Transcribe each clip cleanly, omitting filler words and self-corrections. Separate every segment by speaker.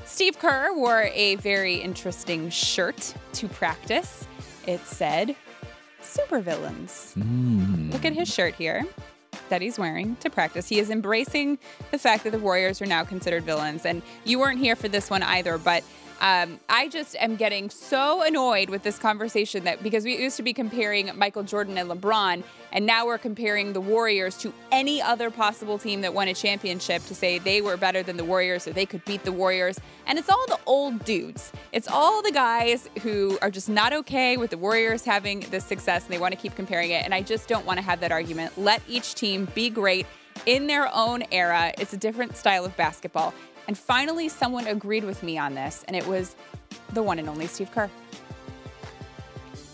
Speaker 1: Steve Kerr wore a very interesting shirt to practice. It said, Supervillains. Look at his shirt here that he's wearing to practice. He is embracing the fact that the Warriors are now considered villains. And you weren't here for this one either, but I just am getting so annoyed with this conversation that because we used to be comparing Michael Jordan and LeBron, and now we're comparing the Warriors to any other possible team that won a championship to say they were better than the Warriors or they could beat the Warriors. And it's all the old dudes. It's all the guys who are just not okay with the Warriors having this success and they want to keep comparing it. And I just don't want to have that argument. Let each team be great in their own era. It's a different style of basketball. And finally, someone agreed with me on this, and it was the one and only Steve Kerr.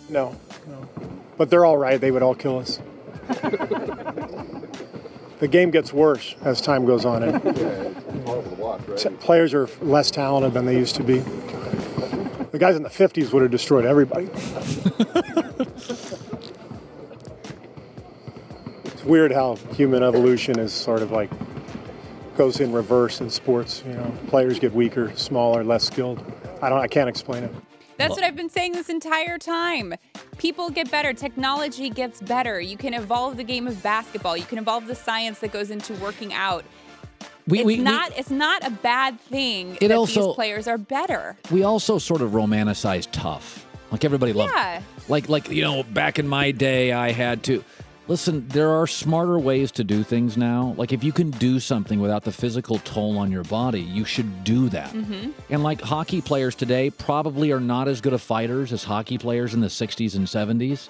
Speaker 2: No. But they're all right. They would all kill us. The game gets worse as time goes on. And players are less talented than they used to be. The guys in the 50s would have destroyed everybody. It's weird how human evolution is sort of like goes in reverse in sports. You know, players get weaker, smaller, less skilled. I can't explain it.
Speaker 1: That's what I've been saying this entire time. People get better. Technology gets better. You can evolve the game of basketball. You can evolve the science that goes into working out. It's not a bad thing that these players are better.
Speaker 3: We also sort of romanticize tough. Like everybody loved.
Speaker 1: Yeah.
Speaker 3: Like back in my day, I had to. Listen, there are smarter ways to do things now. Like, if you can do something without the physical toll on your body, you should do that. Mm-hmm. And, like, hockey players today probably are not as good of fighters as hockey players in the 60s and 70s.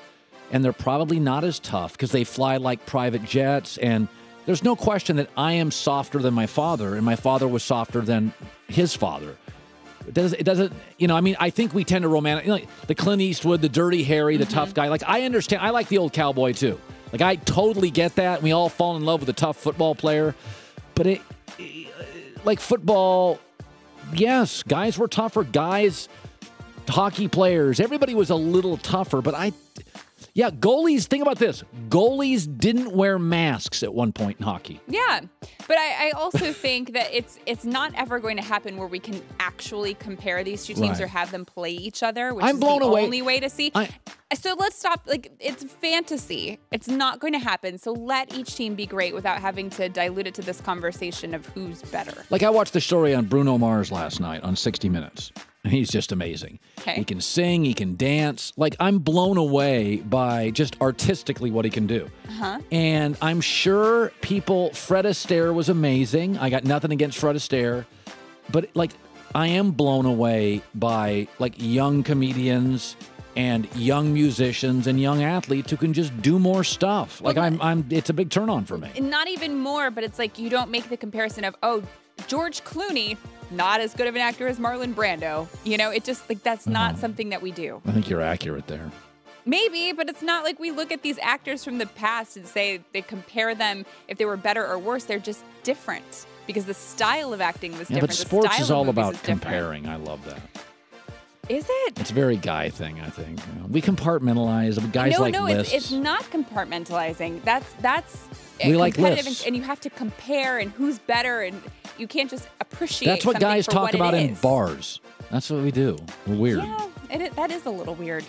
Speaker 3: And they're probably not as tough because they fly like private jets. And there's no question that I am softer than my father, and my father was softer than his father. It doesn't, I think we tend to romanticize, like the Clint Eastwood, the Dirty Harry, the tough guy. Like, I understand. I like the old cowboy, too. Like, I totally get that. We all fall in love with a tough football player. But like football, yes, guys were tougher. Guys, hockey players, everybody was a little tougher. But goalies, think about this. Goalies didn't wear masks at one point in hockey.
Speaker 1: Yeah, but I also think that it's not ever going to happen where we can actually compare these two teams or have them play each other, which is the only way to see. So let's stop. Like, it's fantasy. It's not going to happen. So let each team be great without having to dilute it to this conversation of who's better.
Speaker 3: Like, I watched the story on Bruno Mars last night on 60 Minutes. He's just amazing.
Speaker 1: Okay.
Speaker 3: He can sing. He can dance. Like, I'm blown away by just artistically what he can do.
Speaker 1: Uh-huh.
Speaker 3: And I'm sure Fred Astaire was amazing. I got nothing against Fred Astaire. But, like, I am blown away by, like, young comedians and young musicians and young athletes who can just do more stuff. Like, it's a big turn on for me.
Speaker 1: Not even more, but it's like you don't make the comparison of, George Clooney, not as good of an actor as Marlon Brando. It just, like, that's not something that we do.
Speaker 3: I think you're accurate there.
Speaker 1: Maybe, but it's not like we look at these actors from the past and say they compare them if they were better or worse. They're just different because the style of acting was different.
Speaker 3: But sports is all about comparing. I love that.
Speaker 1: Is it?
Speaker 3: It's a very guy thing, I think. We compartmentalize. Guys like lists.
Speaker 1: It's not compartmentalizing. That's
Speaker 3: we like
Speaker 1: competitive,
Speaker 3: lists.
Speaker 1: and you have to compare and who's better, and you can't just appreciate.
Speaker 3: That's what guys talk about in
Speaker 1: is.
Speaker 3: bars. That's what we do. We're weird.
Speaker 1: Yeah, that is a little weird.